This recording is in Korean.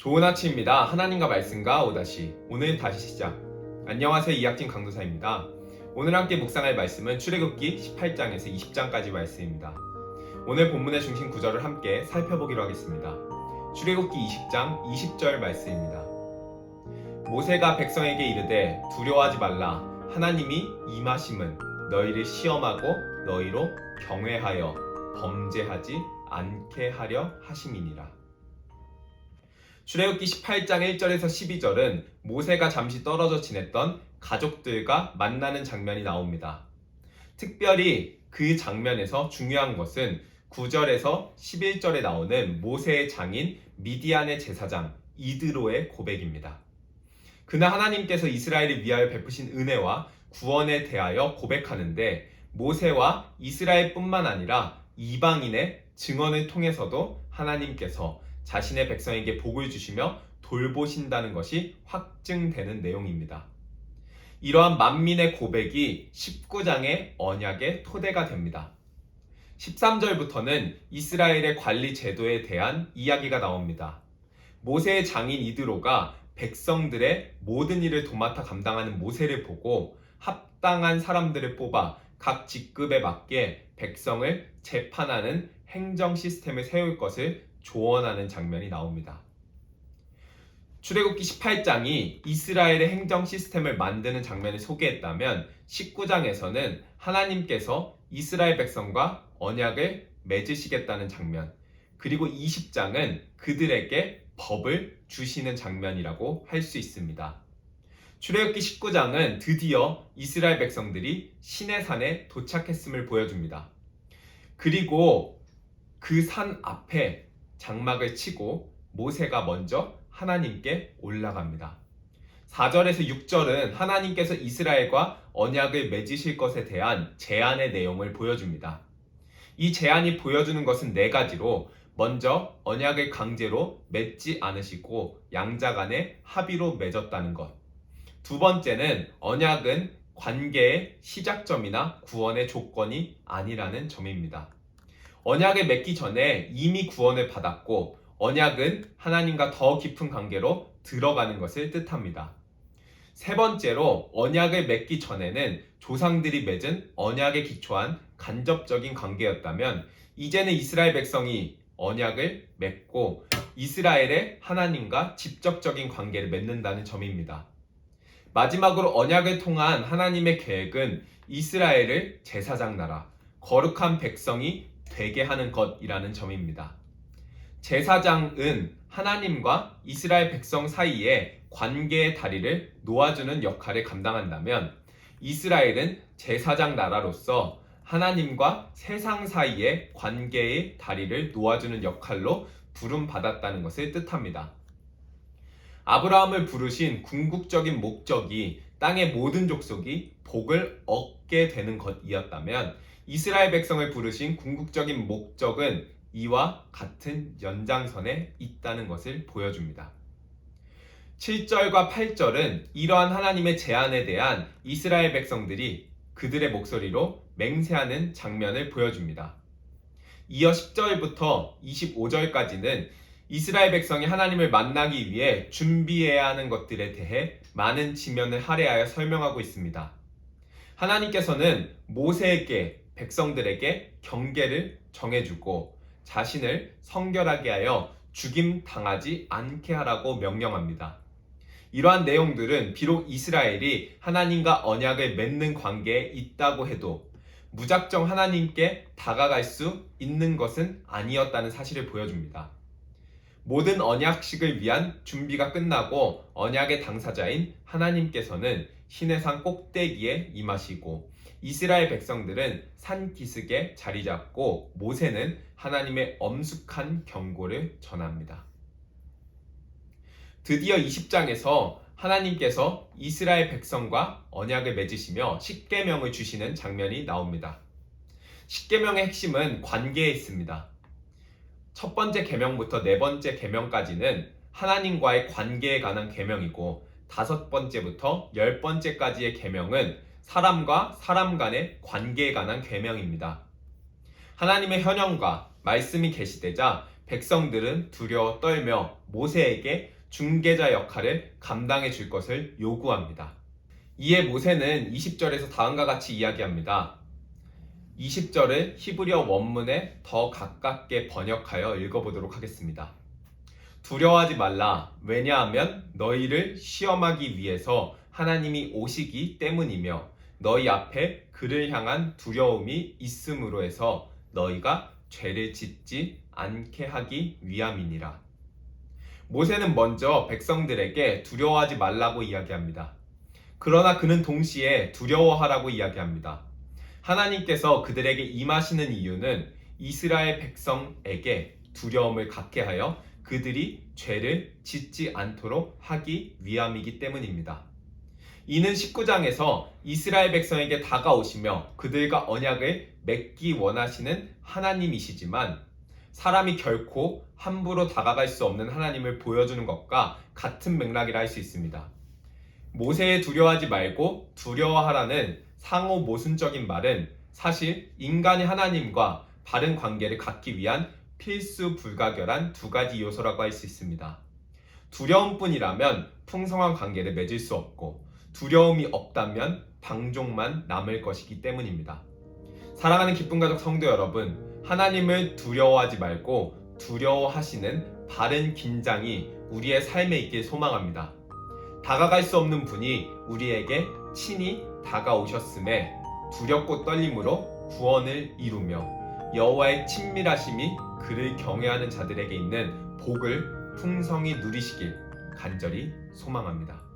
좋은 아침입니다. 하나님과 말씀과 오다시 오늘 다시 시작. 안녕하세요. 이학진 강도사입니다. 오늘 함께 묵상할 말씀은 출애굽기 18장에서 20장까지 말씀입니다. 오늘 본문의 중심 구절을 함께 살펴보기로 하겠습니다. 출애굽기 20장 20절 말씀입니다. 모세가 백성에게 이르되 두려워하지 말라. 하나님이 임하심은 너희를 시험하고 너희로 경외하여 범죄하지 않게 하려 하심이니라. 출애굽기 18장 1절에서 12절은 모세가 잠시 떨어져 지냈던 가족들과 만나는 장면이 나옵니다. 특별히 그 장면에서 중요한 것은 9절에서 11절에 나오는 모세의 장인 미디안의 제사장 이드로의 고백입니다. 그날 하나님께서 이스라엘을 위하여 베푸신 은혜와 구원에 대하여 고백하는데 모세와 이스라엘뿐만 아니라 이방인의 증언을 통해서도 하나님께서 자신의 백성에게 복을 주시며 돌보신다는 것이 확증되는 내용입니다. 이러한 만민의 고백이 19장의 언약의 토대가 됩니다. 13절부터는 이스라엘의 관리 제도에 대한 이야기가 나옵니다. 모세의 장인 이드로가 백성들의 모든 일을 도맡아 감당하는 모세를 보고 합당한 사람들을 뽑아 각 직급에 맞게 백성을 재판하는 행정 시스템을 세울 것을 조언하는 장면이 나옵니다. 출애굽기 18장이 이스라엘의 행정 시스템을 만드는 장면을 소개했다면 19장에서는 하나님께서 이스라엘 백성과 언약을 맺으시겠다는 장면, 그리고 20장은 그들에게 법을 주시는 장면이라고 할 수 있습니다. 출애굽기 19장은 드디어 이스라엘 백성들이 시내산에 도착했음을 보여줍니다. 그리고 그 산 앞에 장막을 치고 모세가 먼저 하나님께 올라갑니다. 4절에서 6절은 하나님께서 이스라엘과 언약을 맺으실 것에 대한 제안의 내용을 보여줍니다. 이 제안이 보여주는 것은 4가지로 먼저 언약을 강제로 맺지 않으시고 양자 간의 합의로 맺었다는 것. 두 번째는 언약은 관계의 시작점이나 구원의 조건이 아니라는 점입니다. 언약을 맺기 전에 이미 구원을 받았고 언약은 하나님과 더 깊은 관계로 들어가는 것을 뜻합니다. 세 번째로 언약을 맺기 전에는 조상들이 맺은 언약에 기초한 간접적인 관계였다면 이제는 이스라엘 백성이 언약을 맺고 이스라엘의 하나님과 직접적인 관계를 맺는다는 점입니다. 마지막으로 언약을 통한 하나님의 계획은 이스라엘을 제사장 나라, 거룩한 백성이 되게 하는 것이라는 점입니다. 제사장은 하나님과 이스라엘 백성 사이에 관계의 다리를 놓아주는 역할을 감당한다면 이스라엘은 제사장 나라로서 하나님과 세상 사이의 관계의 다리를 놓아주는 역할로 부름받았다는 것을 뜻합니다. 아브라함을 부르신 궁극적인 목적이 땅의 모든 족속이 복을 얻게 되는 것이었다면 이스라엘 백성을 부르신 궁극적인 목적은 이와 같은 연장선에 있다는 것을 보여줍니다. 7절과 8절은 이러한 하나님의 제안에 대한 이스라엘 백성들이 그들의 목소리로 맹세하는 장면을 보여줍니다. 이어 10절부터 25절까지는 이스라엘 백성이 하나님을 만나기 위해 준비해야 하는 것들에 대해 많은 지면을 할애하여 설명하고 있습니다. 하나님께서는 모세에게 백성들에게 경계를 정해주고 자신을 성결하게 하여 죽임 당하지 않게 하라고 명령합니다. 이러한 내용들은 비록 이스라엘이 하나님과 언약을 맺는 관계에 있다고 해도 무작정 하나님께 다가갈 수 있는 것은 아니었다는 사실을 보여줍니다. 모든 언약식을 위한 준비가 끝나고 언약의 당사자인 하나님께서는 시내산 꼭대기에 임하시고 이스라엘 백성들은 산 기슭에 자리 잡고 모세는 하나님의 엄숙한 경고를 전합니다. 드디어 20장에서 하나님께서 이스라엘 백성과 언약을 맺으시며 십계명을 주시는 장면이 나옵니다. 십계명의 핵심은 관계에 있습니다. 첫 번째 계명부터 네 번째 계명까지는 하나님과의 관계에 관한 계명이고 5번째부터 10번째까지의 계명은 사람과 사람 간의 관계에 관한 계명입니다. 하나님의 현현과 말씀이 계시되자 백성들은 두려워 떨며 모세에게 중개자 역할을 감당해 줄 것을 요구합니다. 이에 모세는 20절에서 다음과 같이 이야기합니다. 20절을 히브리어 원문에 더 가깝게 번역하여 읽어보도록 하겠습니다. 두려워하지 말라. 왜냐하면 너희를 시험하기 위해서 하나님이 오시기 때문이며 너희 앞에 그를 향한 두려움이 있음으로 해서 너희가 죄를 짓지 않게 하기 위함이니라. 모세는 먼저 백성들에게 두려워하지 말라고 이야기합니다. 그러나 그는 동시에 두려워하라고 이야기합니다. 하나님께서 그들에게 임하시는 이유는 이스라엘 백성에게 두려움을 갖게 하여 그들이 죄를 짓지 않도록 하기 위함이기 때문입니다. 이는 19장에서 이스라엘 백성에게 다가오시며 그들과 언약을 맺기 원하시는 하나님이시지만 사람이 결코 함부로 다가갈 수 없는 하나님을 보여주는 것과 같은 맥락이라 할 수 있습니다. 모세의 두려워하지 말고 두려워하라는 상호 모순적인 말은 사실 인간이 하나님과 바른 관계를 갖기 위한 필수 불가결한 두 가지 요소라고 할 수 있습니다. 두려움뿐이라면 풍성한 관계를 맺을 수 없고 두려움이 없다면 방종만 남을 것이기 때문입니다. 사랑하는 기쁨 가족 성도 여러분, 하나님을 두려워하지 말고 두려워하시는 바른 긴장이 우리의 삶에 있길 소망합니다. 다가갈 수 없는 분이 우리에게 친히 다가오셨음에 두렵고 떨림으로 구원을 이루며 여호와의 친밀하심이 그를 경외하는 자들에게 있는 복을 풍성히 누리시길 간절히 소망합니다.